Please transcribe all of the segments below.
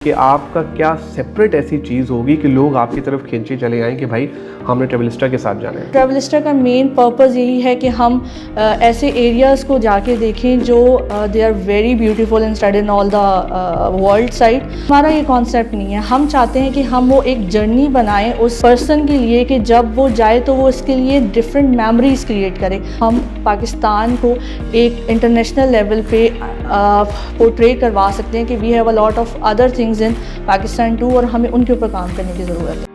कि आपका क्या सेपरेट ऐसी चीज़ होगी कि लोग आपकी तरफ खींचे चले आएँ कि भाई हमने ट्रेवलिस्टा के साथ जाना है। ट्रेवलिस्टा का मेन पर्पज़ यही है कि हम ऐसे एरियाज़ को जाके देखें जो they are very beautiful and spread in all the world side. हमारा ये कॉन्सेप्ट नहीं है, हम चाहते हैं कि हम वो एक जर्नी बनाएं उस पर्सन के लिए कि जब वो जाए तो वो इसके लिए डिफरेंट मेमोरीज क्रिएट करे। हम पाकिस्तान को एक इंटरनेशनल लेवल पे पोर्ट्रे करवा सकते हैं कि we have a lot of other things in Pakistan too, और हमें उनके ऊपर काम करने की ज़रूरत है।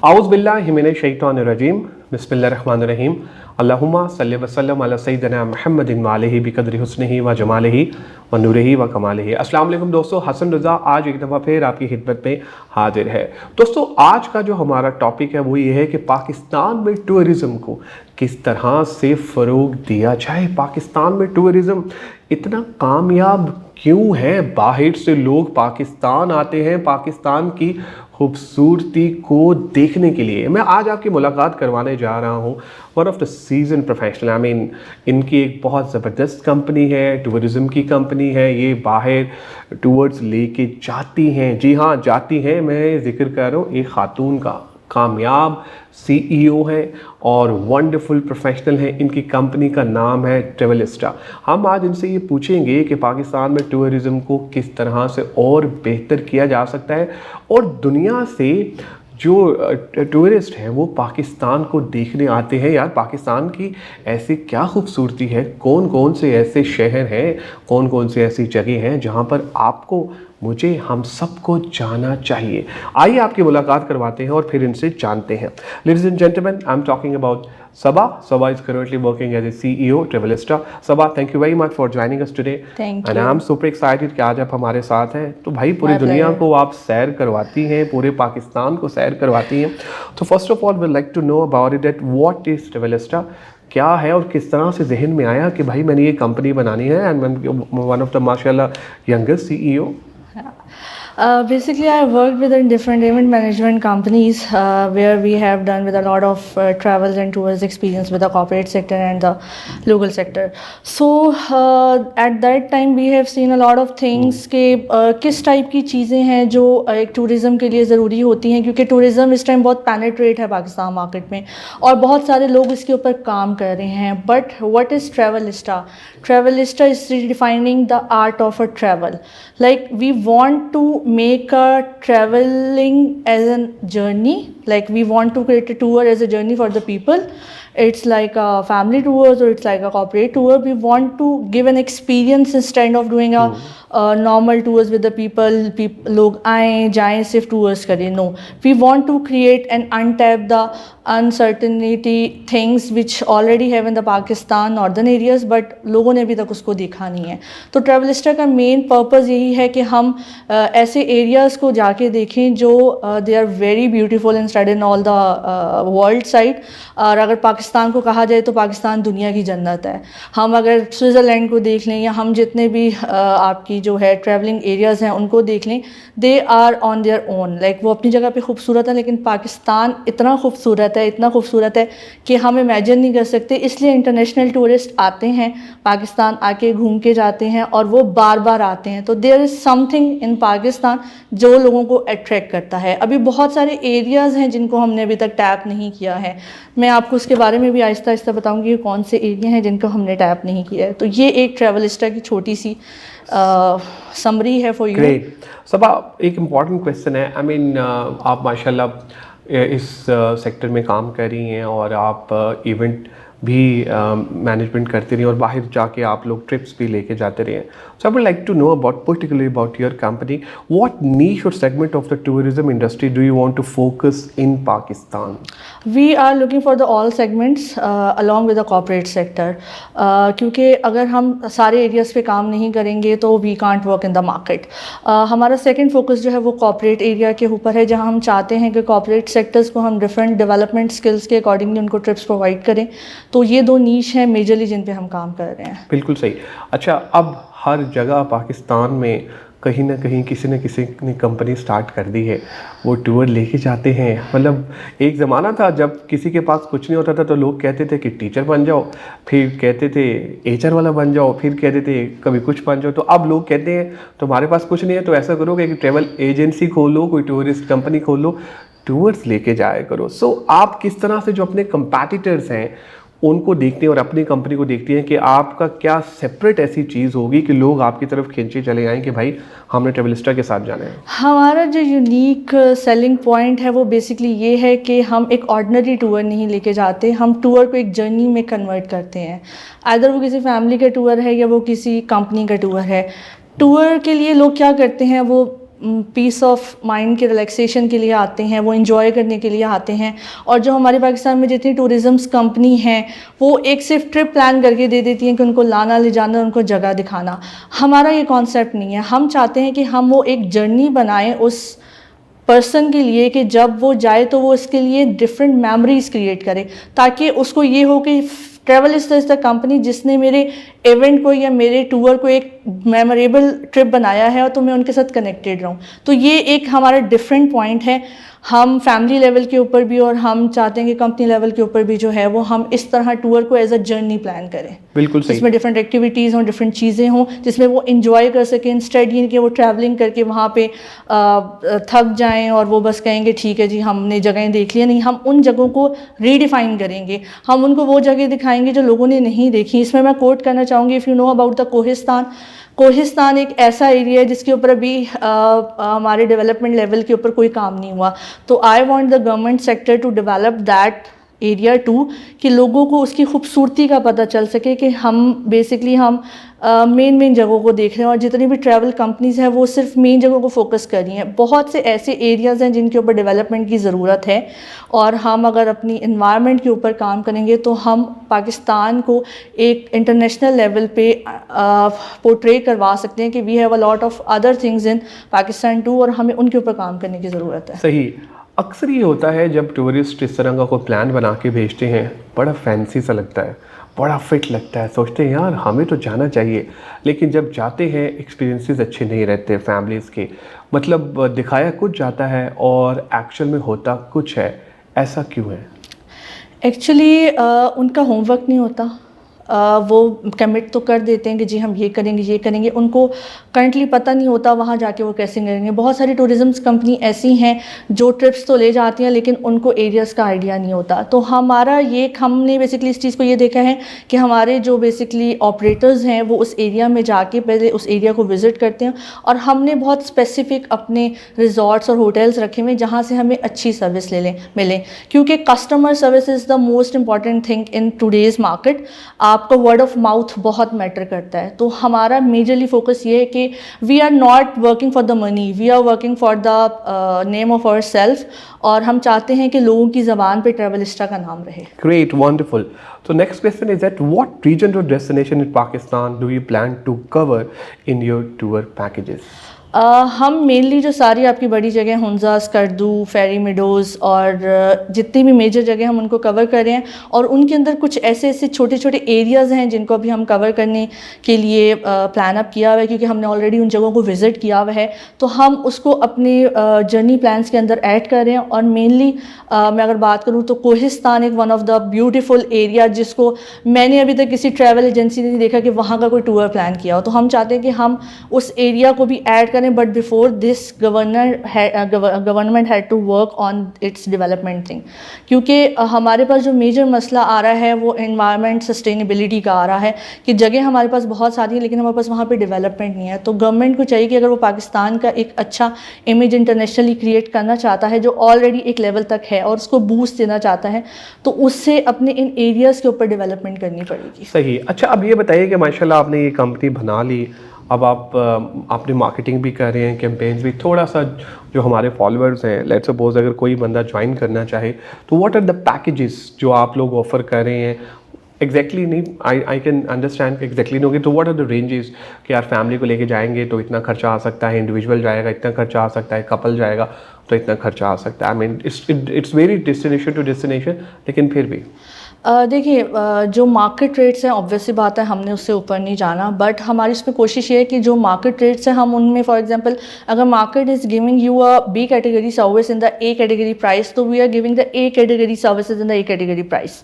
आउज़ बिल्लाहि मिनश शैतानिर रजीम, बिस्मिल्लाहिर्रहमानिर्रहीम, अल्लाहुम्मा सल्लि व सल्लिम अला सय्यिदिना मुहम्मदिन व आलिहि बिक़द्रि हुस्निही व जमालिही व नूरिही व कमालिही। अस्सलाम वालेकुम दोस्तों, हसन रज़ा आज एक दफ़ा फिर आपकी खिदमत में हाजिर है। दोस्तों, आज का जो हमारा टॉपिक है वो ये है कि पाकिस्तान में टूरिज़म को किस तरह से फ़रोग़ दिया जाए। पाकिस्तान में टूरिज़म इतना कामयाब क्यों है? बाहर से लोग पाकिस्तान आते हैं पाकिस्तान की खूबसूरती को देखने के लिए। मैं आज आपकी मुलाकात करवाने जा रहा हूँ one of the season professional. I mean इनकी एक बहुत ज़बरदस्त कंपनी है, टूरिज़म की कंपनी है। ये बाहर टूर्स लेके जाती हैं, जी हाँ जाती हैं। मैं जिक्र कर रहा हूँ एक ख़ातून का, कामयाब CEO हैं और वंडरफुल प्रोफेशनल हैं। इनकी कंपनी का नाम है ट्रेवलिस्टा। हम आज इनसे ये पूछेंगे कि पाकिस्तान में टूरिज़म को किस तरह से और बेहतर किया जा सकता है और दुनिया से जो टूरिस्ट हैं वो पाकिस्तान को देखने आते हैं। यार, पाकिस्तान की ऐसी क्या खूबसूरती है, कौन कौन से ऐसे शहर हैं, कौन कौन से ऐसी जगह हैं जहाँ पर आपको, मुझे, हम सबको जाना चाहिए। आइए आपकी मुलाकात करवाते हैं और फिर इनसे जानते हैं। Ladies and gentleman, I am talking about Sabah. Sabah is currently working as a CEO Travelista. Sabah, thank you very much for joining us today. Thank And you. I'm super excited कि आज आप हमारे साथ हैं। तो भाई पूरी My दुनिया pleasure. को आप सैर करवाती हैं, पूरे पाकिस्तान को सैर करवाती हैं। तो first of all we like to know about it that what is Travelista, क्या है और किस तरह से जहन में आया कि भाई मैंने ये कंपनी बनानी है एंड वन ऑफ द माशाल्लाह youngest CEO। Basically, I worked with different event management companies where we have done with a lot of travels and tours experience with the corporate sector and the local sector. So at that time we have seen a lot of things कि किस type की चीज़ें हैं जो एक tourism के लिए ज़रूरी होती हैं, क्योंकि टूरिज़म इस टाइम बहुत पेनिट्रेट है पाकिस्तान मार्केट में और बहुत सारे लोग इसके ऊपर काम कर रहे हैं। But what is Travelista? Travelista is redefining the art of a travel. Like we want to make a traveling as a journey, like we want to create a tour as a journey for the people. It's like a family tours or it's like a corporate tour. We want to give an experience instead of doing a normal tours with the people लोग आएँ जाएँ सिर्फ tours करें। No, we want to create and untap the uncertainty things which already have in the Pakistan northern areas, but लोगों ने अभी तक उसको देखा नहीं है। तो ट्रेवलिस्टा का मेन पर्पज़ यही है कि हम ऐसे एरियाज़ को जाके देखें जो they are very beautiful and spread in all the world side. और अगर पाकिस्तान को कहा जाए तो पाकिस्तान दुनिया की जन्नत है। हम अगर स्विट्ज़रलैंड को देख लें या हम जितने भी आपकी जो है ट्रैवलिंग एरियाज़ हैं उनको देख लें, they are on their own. Like वो अपनी जगह पे खूबसूरत है, लेकिन पाकिस्तान इतना खूबसूरत है कि हम इमेजिन नहीं कर सकते। इसलिए इंटरनेशनल टूरिस्ट आते हैं पाकिस्तान, आके घूम के जाते हैं और वो बार बार आते हैं। तो there is something in Pakistan जो लोगों को अट्रैक्ट करता है। अभी बहुत सारे एरियाज़ हैं जिनको हमने अभी तक टैप नहीं किया है। मैं आपको उसके बारे में भी आहिस्ता आहिस्ता बताऊंगी कौन से एरिया हैं जिनको हमने टैप नहीं किया है। तो ये एक ट्रेवलिस्टा की छोटी सी समरी है फॉर यू। ग्रेट। सबा, एक इम्पॉर्टेंट क्वेश्चन है। आई मीन आप माशाल्लाह इस सेक्टर में काम कर रही हैं और आप इवेंट भी मैनेजमेंट करते रही और बाहर जाके आप लोग ट्रिप्स भी लेके जाते रहे हैं। So I would like to know about particularly about your company, what niche और segment of the tourism industry do you want to focus in Pakistan? We are looking for the all segments along with the corporate sector, क्योंकि अगर हम सारे areas पे काम नहीं करेंगे तो we can't work in the market. हमारा सेकंड फोकस जो है वो कॉर्पोरेट एरिया के ऊपर है, जहां हम चाहते हैं कि कॉर्पोरेट सेक्टर्स को हम डिफरेंट डेवलपमेंट स्किल्स के अकॉर्डिंगली उनको ट्रिप्स प्रोवाइड करें। तो ये दो नीश हैं मेजरली जिन पे हम काम कर रहे हैं। बिल्कुल सही। अच्छा, अब हर जगह पाकिस्तान में कहीं ना कहीं किसी न किसी ने कंपनी स्टार्ट कर दी है, वो टूर लेके जाते हैं। मतलब एक ज़माना था जब किसी के पास कुछ नहीं होता था तो लोग कहते थे कि टीचर बन जाओ, फिर कहते थे एचआर वाला बन जाओ, फिर कहते थे कभी कुछ बन जाओ। तो अब लोग कहते हैं तुम्हारे पास कुछ नहीं है तो ऐसा करोगे कि ट्रैवल एजेंसी खोलो, कोई टूरिस्ट कंपनी खोलो, टूर्स लेके जाया करो। सो आप किस तरह से जो अपने कंपैटिटर्स हैं उनको देखते हैं और अपनी कंपनी को देखते हैं कि आपका क्या सेपरेट ऐसी चीज़ होगी कि लोग आपकी तरफ खींचे चले आएँ कि भाई हमने ट्रेवलिस्टा के साथ जाना है? हमारा जो यूनिक सेलिंग पॉइंट है वो बेसिकली ये है कि हम एक ऑर्डिनरी टूर नहीं लेके जाते, हम टूर को एक जर्नी में कन्वर्ट करते हैं। अदर वो किसी फैमिली का टूर है या वो किसी कंपनी का टूर है। टूर के लिए लोग क्या करते हैं, वो पीस ऑफ माइंड के रिलैक्सेशन के लिए आते हैं, वो इन्जॉय करने के लिए आते हैं। और जो हमारे पाकिस्तान में जितनी टूरिज़म्स कंपनी हैं वो एक सिर्फ ट्रिप प्लान करके दे देती हैं कि उनको लाना ले जाना, उनको जगह दिखाना। हमारा ये कॉन्सेप्ट नहीं है। हम चाहते हैं कि हम वो एक जर्नी बनाएं उस पर्सन के लिए कि जब वो जाए तो वो इसके लिए डिफरेंट मेमोरीज क्रिएट करे, ताकि उसको ये हो कि ट्रैवलिस्ट इज़ द कंपनी जिसने मेरे इवेंट को या मेरे टूर को एक मेमोरेबल ट्रिप बनाया है और तो मैं उनके साथ कनेक्टेड रहूँ। तो ये एक हमारा डिफरेंट पॉइंट है। हम फैमिली लेवल के ऊपर भी और हम चाहते हैं कि कंपनी लेवल के ऊपर भी जो है वो हम इस तरह टूर को एज अ जर्नी प्लान करें। बिल्कुल सही। जिसमें डिफरेंट एक्टिविटीज़ हों, डिफरेंट चीज़ें हों, जिसमें वो इंजॉय कर सकें, इंस्टेड ये कि वो ट्रैवलिंग करके वहाँ पे थक जाएं और वो बस कहेंगे ठीक है जी हमने जगहें देख लिया। नहीं, हम उन जगहों को रीडिफाइन करेंगे, हम उनको वो जगह दिखाएंगे जो लोगों ने नहीं देखी। इसमें मैं कोट करना चाहूँगी, if you know about the Kohistan. Kohistan एक ऐसा एरिया है जिसके ऊपर अभी हमारे डेवलपमेंट लेवल के ऊपर कोई काम नहीं हुआ। तो I want the government sector to develop that area too, कि लोगों को उसकी खूबसूरती का पता चल सके कि हम बेसिकली हम मेन जगहों को देख रहे हैं। और जितनी भी ट्रैवल कंपनीज़ हैं वो सिर्फ मेन जगहों को फोकस कर रही हैं। बहुत से ऐसे एरियाज़ हैं जिनके ऊपर डेवलपमेंट की ज़रूरत है, और हम अगर अपनी इन्वायरमेंट के ऊपर काम करेंगे तो हम पाकिस्तान को एक इंटरनेशनल लेवल पे पोर्ट्रे करवा सकते हैं कि we have a lot of other things in Pakistan too, और हमें उनके ऊपर काम करने की ज़रूरत है। सही। अक्सर ये होता है जब टूरिस्ट इस तरह का कोई प्लान बना के भेजते हैं, बड़ा फैंसी सा लगता है, बड़ा फिट लगता है, सोचते हैं यार हमें तो जाना चाहिए, लेकिन जब जाते हैं एक्सपीरियंसेस अच्छे नहीं रहते फैमिलीज़ के। मतलब दिखाया कुछ जाता है और एक्चुअल में होता कुछ है। ऐसा क्यों है? एक्चुअली उनका होमवर्क नहीं होता। वो कमिट तो कर देते हैं कि जी हम ये करेंगे, उनको करंटली पता नहीं होता वहाँ जाके वो कैसे करेंगे। बहुत सारी टूरिज़्म कंपनी ऐसी हैं जो ट्रिप्स तो ले जाती हैं लेकिन उनको एरियाज़ का आइडिया नहीं होता। तो हमने बेसिकली इस चीज़ को ये देखा है कि हमारे जो बेसिकली ऑपरेटर्स हैं वो उस एरिया में जाके पहले उस एरिया को विज़िट करते हैं, और हमने बहुत स्पेसिफिक अपने रिजॉर्ट्स और होटल्स रखे हुए जहाँ से हमें अच्छी सर्विस मिले, क्योंकि customer service is the most important thing in today's market. आपका वर्ड ऑफ माउथ बहुत मैटर करता है। तो हमारा मेजरली फोकस ये है कि we are not working for the money, we are working for the name of our self, और हम चाहते हैं कि लोगों की ज़बान पे ट्रैवलिस्टा का नाम रहे। Great, wonderful. So next question is that what region or destination in Pakistan do you plan to cover in your tour packages? हम मेनली जो सारी आपकी बड़ी जगह हुंजा, स्कर्दू, फेरी मिडोज़ और जितनी भी मेजर जगह हम उनको कवर कर रहे हैं, और उनके अंदर कुछ ऐसे छोटे छोटे एरियाज़ हैं जिनको अभी हम कवर करने के लिए प्लान अप किया हुआ है, क्योंकि हमने ऑलरेडी उन जगहों को विज़िट किया हुआ है। तो हम उसको अपने जर्नी प्लान्स के अंदर ऐड कर रहे हैं। और मेनली मैं अगर बात करूँ तो कोहिस्तान एक one of the beautiful area जिसको मैंने अभी तक किसी ट्रैवल एजेंसी ने नहीं देखा कि वहाँ का कोई टूर प्लान किया हो। तो हम चाहते हैं कि हम उस एरिया को भी ऐड करें, but before this government had to work on its development thing, क्योंकि हमारे पास जो मेजर मसला आ रहा है वो एनवायरनमेंट सस्टेनेबिलिटी का आ रहा है कि जगह हमारे पास बहुत सारी है लेकिन हमारे पास वहाँ पे डेवलपमेंट नहीं है। तो गवर्नमेंट को चाहिए कि अगर वो पाकिस्तान का एक अच्छा इमेज इंटरनेशनली क्रिएट करना चाहता है जो ऑलरेडी एक लेवल तक है और उसको बूस्ट देना चाहता है, तो उससे अपने इन एरियाज़ के ऊपर डेवलपमेंट करनी पड़ेगी। सही। अच्छा, अब ये बताइए कि माशाल्लाह आपने ये कंपनी बना ली, अब आपने मार्केटिंग भी कर रहे हैं, कैंपेन्स भी। थोड़ा सा जो हमारे फॉलोअर्स हैं, लेट्स सपोज अगर कोई बंदा ज्वाइन करना चाहे तो व्हाट आर द पैकेजेस जो आप लोग ऑफर कर रहे हैं? एग्जैक्टली नहीं, आई कैन अंडरस्टैंड एग्जैक्टली नहीं होगी तो व्हाट आर द रेंजेस कि यार फैमिली को लेके जाएंगे तो इतना खर्चा आ सकता है, इंडिविजुअल जाएगा इतना खर्चा आ सकता है, कपल जाएगा तो इतना खर्चा आ सकता है। I mean it's very destination to destination, लेकिन फिर भी देखिए, जो मार्केट रेट्स हैं ऑब्वियसली बात है हमने उससे ऊपर नहीं जाना, बट हमारी इसमें कोशिश ये है कि जो मार्केट रेट्स हैं हम उनमें, फॉर एग्जांपल अगर market is giving you a B category service in the A category price, तो we are giving the A category services in the A category price.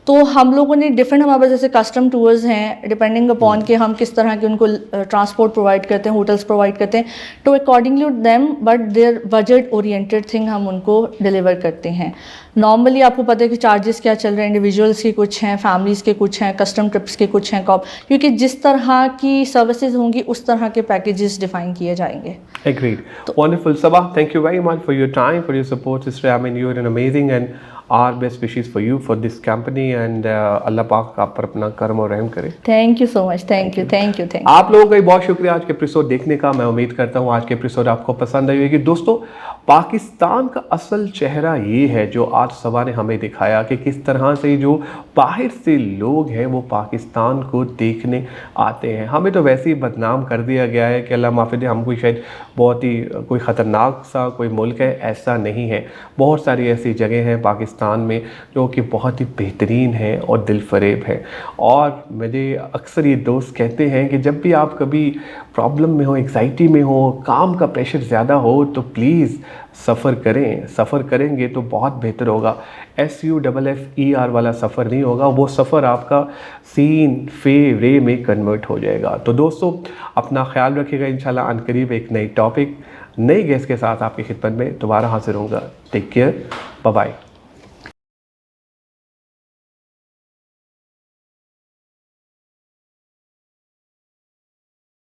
तो हम लोगों ने डिफरेंट, हमारे पास जैसे कस्टम टूर्स हैं, डिपेंडिंग अपॉन कि हम किस तरह के उनको ट्रांसपोर्ट प्रोवाइड करते हैं, होटल्स प्रोवाइड करते हैं, तो accordingly them but their budget oriented thing हम उनको डिलीवर करते हैं। नॉर्मली आपको पता है कि चार्जेस क्या चल रहे हैं, इंडिविजुअल्स के कुछ हैं, फैमिलीज़ के कुछ हैं, कस्टम ट्रिप्स के कुछ हैं, क्योंकि जिस तरह की सर्विसेज होंगी उस तरह के पैकेजेस डिफाइन किए जाएंगे। Agreed. Wonderful. Sabah, thank you very much for your time, for your support, sister. I mean, you're an amazing, and our best wishes for you, for this company, and Allah पाक आप पर अपना करम और रहम करे। Thank you so much, thank you, thank you, thank you. आप लोगों का भी बहुत शुक्रिया आज के एपिसोड देखने का। मैं उम्मीद करता हूँ आज के एपिसोड आपको पसंद आई होगी। दोस्तों, पाकिस्तान का असल चेहरा ये है जो आज सबा ने हमें दिखाया कि किस तरह से जो बाहर से लोग हैं वो पाकिस्तान को देखने आते हैं। हमें तो वैसे ही बदनाम कर दिया गया है कि अल्लाह माफ़ी दे, हम कोई शायद बहुत ही कोई ख़तरनाक सा कोई मुल्क है, ऐसा नहीं है। बहुत सारी ऐसी जगह हैं पाकिस्तान में जो कि बहुत ही बेहतरीन है और दिलफरेब है। और मेरे अक्सर ये दोस्त कहते हैं कि जब भी आप कभी प्रॉब्लम में हो, एग्जाइटी में हो, काम का प्रेशर ज़्यादा हो, तो प्लीज़ सफ़र करें। सफ़र करेंगे तो बहुत बेहतर होगा। SUFFER वाला सफ़र नहीं होगा, वो सफ़र आपका सीन फे रे में कन्वर्ट हो जाएगा। तो दोस्तों, अपना ख्याल रखिएगा। इंशाल्लाह अनकरीब एक नई टॉपिक, नई गेस्ट के साथ आपकी खिदमत में दोबारा हाजिर होऊंगा। Take care, bye bye.